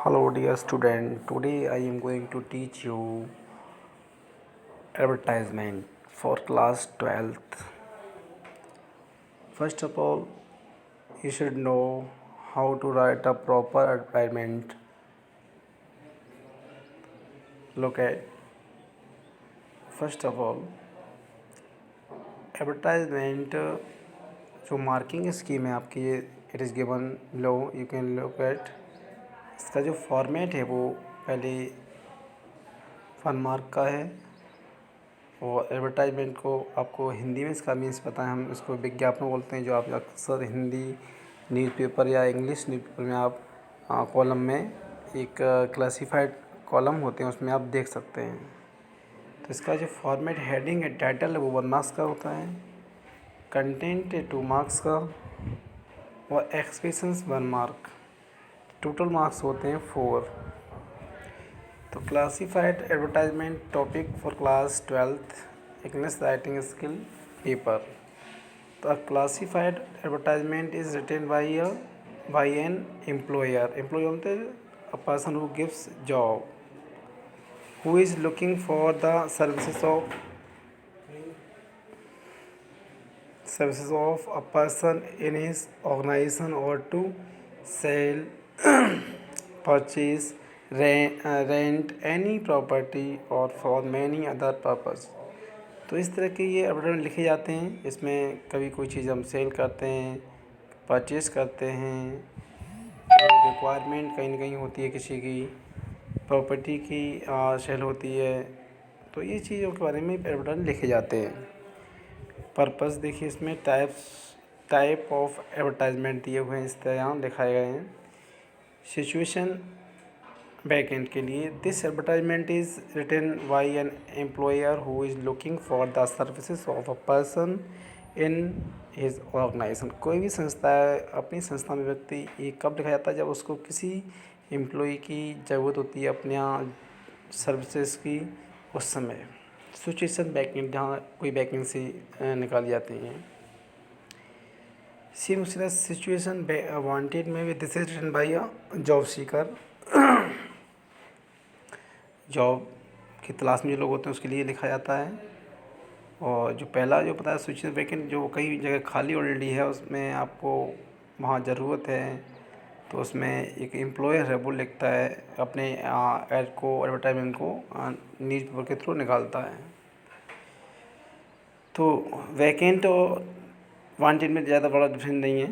Hello dear student, today I am going to teach you advertisement for class 12th. First of all, you should know how to write a proper advertisement. Look at first of all advertisement जो marking scheme है आपकी it is given low you can look at इसका जो format है वो पहले 1 mark का है और एडवर्टाइजमेंट को आपको हिंदी में इसका मीन्स पता है, हम इसको विज्ञापन बोलते हैं, जो आप अक्सर हिंदी न्यूज़पेपर या इंग्लिश न्यूज़पेपर में आप कॉलम में एक क्लासिफाइड कॉलम होते हैं उसमें आप देख सकते हैं। तो इसका जो फॉर्मेट हेडिंग है टाइटल है वो 1 मार्क्स का होता है, कंटेंट है 2 मार्क्स का और एक्सप्रेशंस 1 मार्क, टोटल मार्क्स होते हैं 4। तो classified advertisement topic for class 12th English writing skill paper. तो classified advertisement is written by an employer होते a person who gives job who is looking for the services of a person in his organization or to sell purchase rent any property or for many other purpose। तो इस तरह के ये advertisement लिखे जाते हैं। इसमें कभी कोई चीज़ हम सेल करते हैं, परचेज़ करते हैं, रिक्वायरमेंट कहीं ना कहीं होती है, किसी की प्रॉपर्टी की सेल होती है, तो ये चीज़ों के बारे में एडवर्टाइजमेंट लिखे जाते हैं। पर्पस देखिए इसमें टाइप ऑफ एडवर्टाइजमेंट दिए हुए हैं, इस तरह यहाँ दिखाए गए हैं। सिचुएशन बैकएंड के लिए this advertisement is written by an employer who is looking for the services of a person in his organisation. कोई भी संस्था है, अपनी संस्था में व्यक्ति ये कब लिखा जाता है जब उसको किसी एम्प्लॉय की ज़रूरत होती है अपने यहाँ सर्विसेज की, उस समय। सिचुएशन बैकएंड जहाँ कोई वैकेंसी निकाली जाती हैं। सेम उसी तरह सिचुएशन वांटेड में भी this is written by a job seeker, job की तलाश में जो लोग होते हैं उसके लिए लिखा जाता है। और जो पहला जो पता है सिचुएशन वैकेंट जो कई जगह खाली ऑलरेडी है उसमें आपको वहाँ ज़रूरत है, तो उसमें एक एम्प्लॉयर है वो लिखता है अपने एड को, एडवर्टाइजमेंट को न्यूज़पेपर के थ्रू निकालता है। तो वैकेंट और वांटेड में ज़्यादा बड़ा डिफरेंस नहीं है।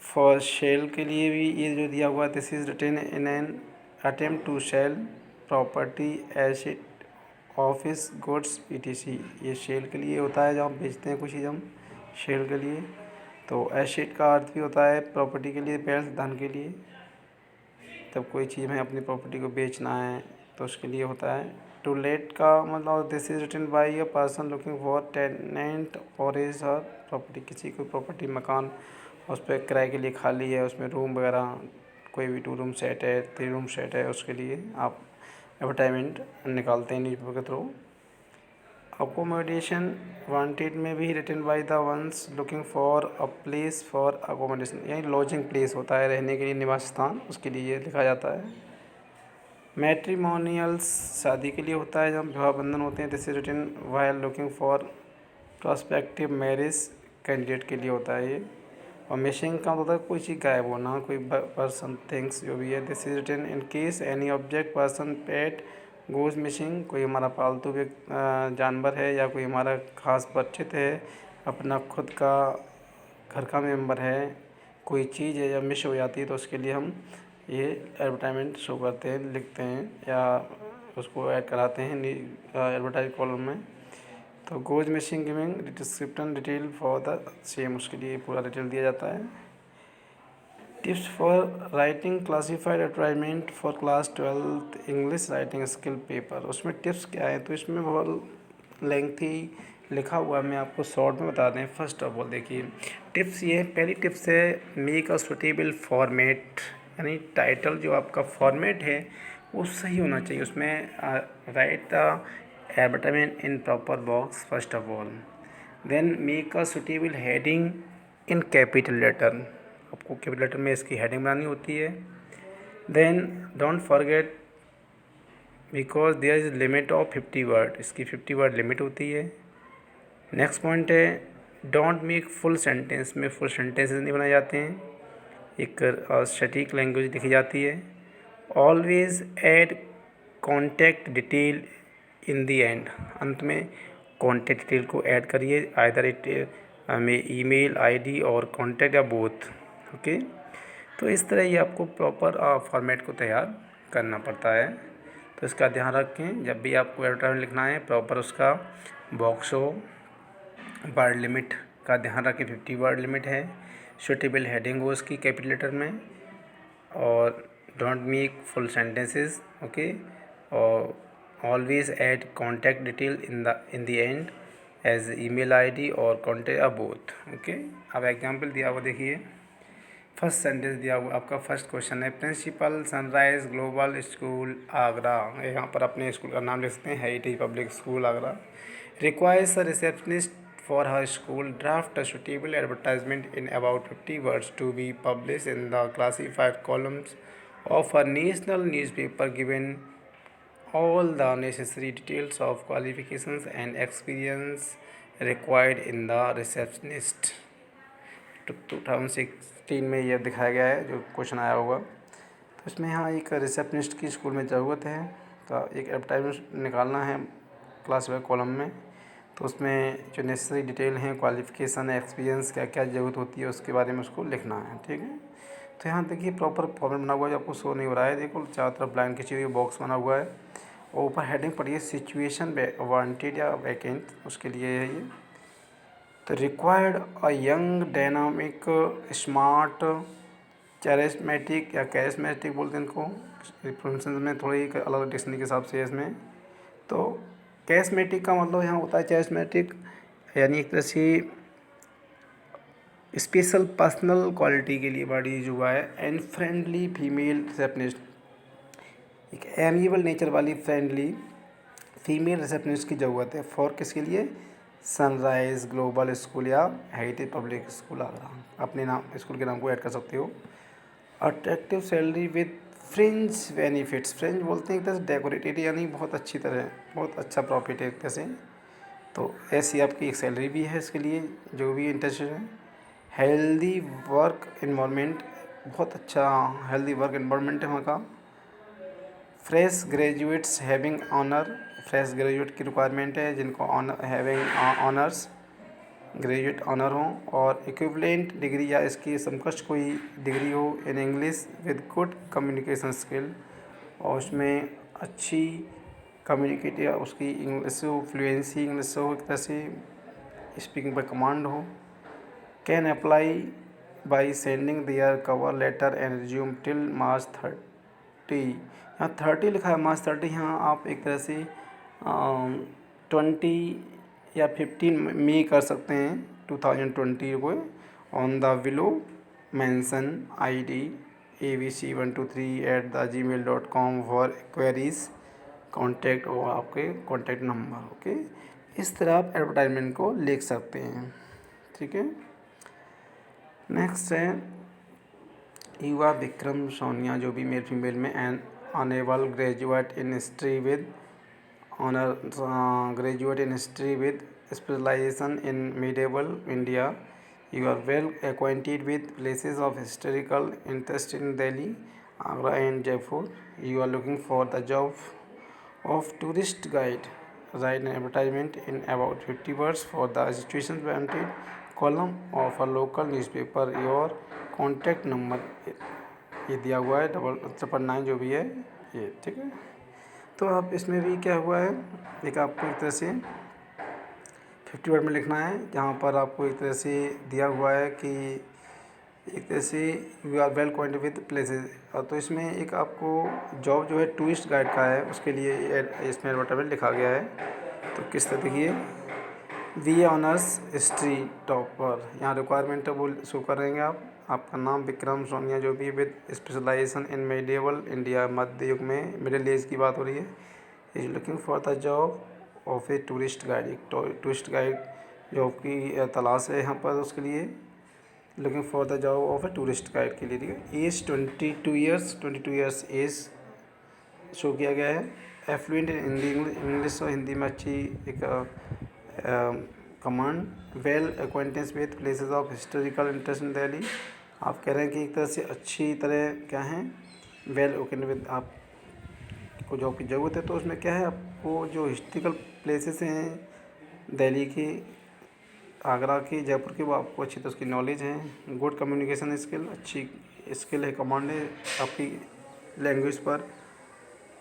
फॉर सेल के लिए भी ये जो दिया हुआ है this is written in an attempt to sell property asset office goods ETC. ये सेल के लिए होता है जब हम बेचते हैं कुछ चीज़ हम सेल के लिए। तो एसेट का अर्थ भी होता है प्रॉपर्टी के लिए, पैसा धन के लिए। तब कोई चीज़ में अपनी प्रॉपर्टी को बेचना है तो उसके लिए होता है। टू लेट का मतलब this is written by a person looking for tenant और इज हर प्रॉपर्टी। किसी को प्रॉपर्टी मकान उस पर किराए के लिए खाली है, उसमें रूम वगैरह कोई भी 2 रूम सेट है, 3 रूम सेट है, उसके लिए आप एडवर्टाइजमेंट निकालते हैं न्यूज़पेपर के थ्रू। अकोमोडेशन वांटेड में भी written by the ones looking for a place for accommodation, यानी लॉजिंग प्लेस होता है रहने के लिए, निवास स्थान, उसके लिए लिखा जाता है। मैट्रिमोनियल्स शादी के लिए होता है जब विवाह बंधन होते हैं, this is written while looking for prospective marriage candidate के लिए होता है ये। और मिसिंग का होता है कोई चीज़ गायब होना, कोई पर्सन थिंग्स जो भी है, this is written in case any object person pet goes missing. कोई हमारा पालतू भी जानवर है या कोई हमारा खास परिचित है, अपना खुद का घर का मेंबर है, कोई चीज़ है जब मिस हो जाती है तो उसके लिए हम ये एडवर्टाइजमेंट शो करते हैं, लिखते हैं या उसको ऐड कराते हैं एडवर्टाइज कॉलम में। तो goes missing giving description detail for the same, उसके लिए पूरा डिटेल दिया जाता है। Tips for writing classified advertisement for class 12th English writing skill paper. उसमें टिप्स क्या है, तो इसमें बहुत लेंथी लिखा हुआ है, मैं आपको शॉर्ट में बता दें। फर्स्ट ऑफ ऑल देखिए टिप्स, ये पहली टिप्स है मेक अ सुटेबल फॉर्मेट, यानी टाइटल जो आपका फॉर्मेट है वो सही होना चाहिए। उसमें write the advertisement in proper box first of all. Then make a suitable heading in capital letter, आपको कैपिटल लेटर में इसकी हेडिंग बनानी होती है। Then don't forget because there is limit of 50 word, इसकी 50 वर्ड लिमिट होती है। Next point है डोंट मेक फुल सेंटेंस, में फुल सेंटेंसेस नहीं बनाए जाते हैं, एक सटीक लैंग्वेज लिखी जाती है। Always add contact detail in the and, अंत में कॉन्टैक्ट डिटेल को ऐड करिए, आइदर इट में ईमेल आईडी और कॉन्टैक्ट या बोथ। ओके, तो इस तरह ये आपको प्रॉपर फॉर्मेट को तैयार करना पड़ता है। तो इसका ध्यान रखें, जब भी आपको एडवर्टाइजमेंट लिखना है प्रॉपर उसका बॉक्स हो, वर्ड लिमिट का ध्यान रखें, 50 वर्ड लिमिट है, सुटेबल हेडिंग हो उसकी कैपिटल लेटर में, और don't make full sentences. Okay, और always add contact detail in the end as email ID और कॉन्टैक्ट या बोथ। ओके, अब एग्जांपल दिया हुआ देखिए, फर्स्ट सेंटेंस दिया हुआ आपका फर्स्ट क्वेश्चन है principal Sunrise Global School Agra, यहाँ पर अपने स्कूल का नाम लिख सकते हैं, Heritage Public School Agra, requires a receptionist for her school draft a suitable advertisement in about 50 words to be published in the classified columns of a national newspaper giving all the necessary details of qualifications and experience required in the receptionist। 2016 में यह दिखाया गया है जो question आया होगा। तो इसमें यहाँ एक रिसेप्शनिस्ट की स्कूल में ज़रूरत है, तो एक एडवर्टाइजमेंट निकालना है क्लास वाइज कॉलम में, तो उसमें जो नेसेसरी डिटेल हैं, क्वालिफ़िकेशन, एक्सपीरियंस, क्या क्या ज़रूरत होती है उसके बारे में उसको लिखना है। ठीक है, तो यहाँ देखिए प्रॉपर फॉर्मेट बना हुआ है, जो आपको शो नहीं हो रहा है, देखो चारों तरफ लाइन खींची हुई बॉक्स बना हुआ है, और ऊपर हेडिंग पड़ी है सिचुएशन वांटेड या वैकेंट, उसके लिए है ये। तो required a young dynamic smart charismatic या कैरिस्मेटिक बोलते हैं इनको, प्रोनाउंसिएशन में थोड़ी अलग डिक्शनरी के हिसाब से है इसमें। तो कैरिस्मेटिक का मतलब यहाँ होता है चैरिस्मेटिक, यानी एक तरह से स्पेशल पर्सनल क्वालिटी के लिए वर्ड यूज हुआ है। एंड फ्रेंडली फीमेल रिसेप्शनिस्ट, एक एमिएबल नेचर वाली फ्रेंडली फीमेल रिसेप्शनिस्ट की ज़रूरत है, फॉर किसके लिए, सनराइज़ ग्लोबल स्कूल या हेरिटेज पब्लिक स्कूल आगरा, अपने नाम स्कूल के नाम को ऐड कर सकते हो। Attractive salary with fringe benefits, fringe बोलते हैं एक तरह से डेकोरेटेड, यानी बहुत अच्छी तरह, बहुत अच्छा प्रॉफिट है एक तरह से, तो ऐसी आपकी एक सैलरी भी है इसके लिए जो भी इंटरेस्टेड है। हेल्दी वर्क इन्वायरमेंट, बहुत अच्छा हेल्दी वर्क इन्वायरमेंट है वहाँ का। Fresh graduates having honour, fresh graduate की रिक्वायरमेंट है जिनको honour having honours, graduate honour हो, और इक्विवेलेंट डिग्री या इसकी समकक्ष कोई डिग्री हो in English with good communication skill, और उसमें अच्छी कम्युनिकेट या उसकी इंग्लिश हो, फ्लुएंसी इंग्लिश हो, एक तरह से स्पीकिंग बाय कमांड हो। Can apply by sending their cover letter and resume till March 30, यहाँ 30 लिखा है, मार्च 30, यहाँ आप एक तरह से 20 या 15 में कर सकते हैं 2020 को, on the willow mention ID abc123@gmail.com for queries contact, और आपके कॉन्टैक्ट नंबर। ओके, इस तरह आप एडवर्टाइजमेंट को लिख सकते हैं। ठीक है, नेक्स्ट है युवा विक्रम सोनिया, जो भी मेल फीमेल में, an honourable graduate in history with honour, graduate in history with specialisation in medieval India, you are well acquainted with places of historical interest in Delhi, Agra and Jaipur, you are looking for the job of tourist guide, write an advertisement in about 50 words for the situations wanted column of a local newspaper, your contact number ये दिया हुआ है 999 जो भी है ये। ठीक है, तो आप इसमें भी क्या हुआ है, एक आपको एक तरह से 50 वर्ड में लिखना है, जहाँ पर आपको एक तरह से दिया हुआ है कि एक तरह से you are well acquainted with places, तो इसमें एक आपको जॉब जो है टूरिस्ट गाइड का है, उसके लिए इसमें एडवर्टाइजमेंट लिखा गया है। तो किस तरह देखिए, BA ऑनर्स हिस्ट्री टॉपर, यहाँ रिक्वायरमेंट है वो शो करेंगे आप, आपका नाम विक्रम सोनिया जो भी with specialisation in medieval India, मध्य युग में मिडिल एज की बात हो रही है, is looking for the job of a tourist guide, एक टूरिस्ट गाइड जॉब की तलाश है यहाँ पर उसके लिए। Looking for the job of a tourist guide के लिए, ठीक है। एज 22 ईयर्स एज शो किया गया है। एफ्लुएंट इन हिंदी, इंग्लिश और हिंदी में अच्छी एक command. Well acquaintance with places of historical interest in Delhi. आप कह रहे हैं कि एक तरह से अच्छी तरह क्या है, वेल एक्वेंटेड विद, आपको जॉब की ज़रूरत है तो उसमें क्या है, आपको जो हिस्टोरिकल प्लेसेस हैं दिल्ली की, आगरा की, जयपुर की, वो आपको अच्छी तरह उसकी नॉलेज है। गुड कम्युनिकेशन स्किल, अच्छी स्किल है, कमांड है आपकी लैंग्वेज पर।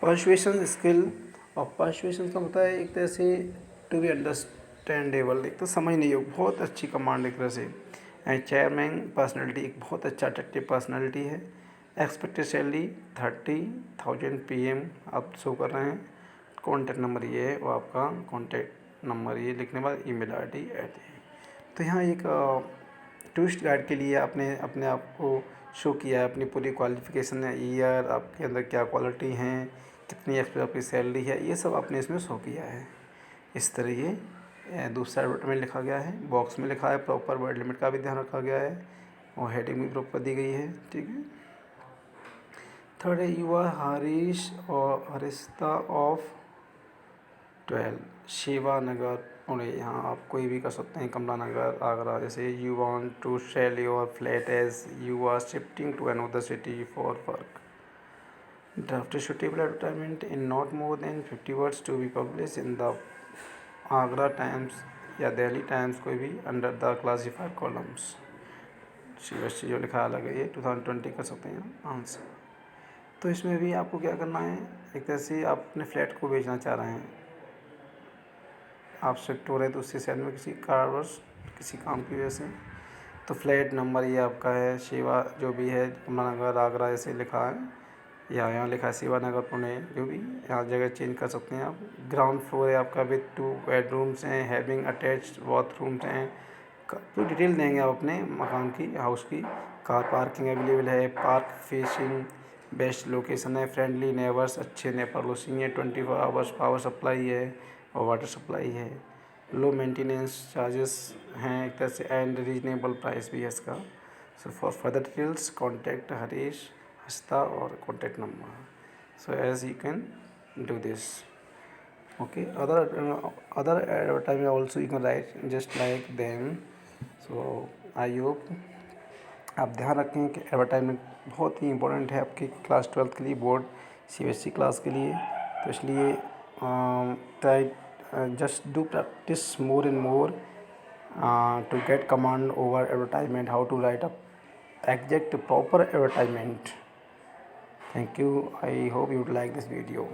पर्सुएशन स्किल, और पर्सुएशन का होता है एक तरह से टू बी अंडरस्टैंडेबल, एक तो समझ नहीं हो, बहुत अच्छी कमांड एक तरह से। एंड चेयरमैन पर्सनैलिटी, एक बहुत अच्छा अट्रैक्टिव पर्सनैलिटी है। एक्सपेक्टेड सैलरी 30,000 PM आप शो कर रहे हैं। कॉन्टैक्ट नंबर ये है, वो आपका कॉन्टैक्ट नंबर ये लिखने के बाद email ID ऐड है। तो यहाँ एक टूरिस्ट गाइड के लिए आपने अपने आप को शो किया है, अपनी पूरी क्वालिफ़िकेशन है, ईयर, आपके अंदर क्या क्वालिटी हैं, कितनी एक्सपेक्ट आपकी सैलरी है, ये सब आपने इसमें शो किया है। इस तरह ये दूसरा एडवर्टाइजमेंट लिखा गया है, बॉक्स में लिखा है, प्रॉपर वर्ड लिमिट का भी ध्यान रखा गया है, और हेडिंग भी प्रॉपर दी गई है, ठीक है। थर्ड है युवा हरीश और हरिस्ता ऑफ 12 शिवा नगर पुणे। यहाँ आप कोई भी कर सकते हैं, कमला नगर आगरा। जैसे you want to sell your flat as you are shifting to another city for work. Draft suitable advertisement in not more than 50 words to be publish in the Agra Times या दिल्ली टाइम्स, कोई भी under the classified columns. CBSE जो लिखा अलग है, ये 2020 कर सकते हैं आंसर। तो इसमें भी आपको क्या करना है, एक तरह से आप अपने फ्लैट को बेचना चाह रहे हैं, आप शिफ्ट हो रहे हैं तो उससे शहर में किसी कारणवश, किसी काम की वजह से, तो फ्लैट नंबर ये आपका है शिवा, जो भी है कमला नगर आगरा ऐसे लिखा है, या यहाँ लिखा है शिवा नगर पुणे, जो भी यहाँ जगह चेंज कर सकते हैं आप। ग्राउंड फ्लोर है आपका विद 2 बेडरूम्स हैं, हैविंग अटैच्ड बाथरूम्स हैं। पूरी डिटेल देंगे आप अपने मकान की, हाउस की। कार पार्किंग अवेलेबल है, पार्क फेसिंग बेस्ट लोकेशन है, फ्रेंडली नेबर्स, अच्छे नेबर पड़ोसी हैं, 24 आवर्स पावर सप्लाई है और वाटर सप्लाई है। लो मेंटेनेंस चार्जेस हैं एक तरह से, एंड रीजनेबल प्राइस भी है इसका। So for further details contact Harish Hasta और contact number. So as you can do this, okay, other advertisement also you can write just like them. So I hope आप ध्यान रखें कि एडवर्टाइजमेंट बहुत ही इंपॉर्टेंट है आपकी क्लास 12 के लिए, बोर्ड CBSE क्लास के लिए। तो इसलिए try just do practice more and more to get command over advertisement, how to write a exact proper advertisement. Thank you. I hope you would like this video.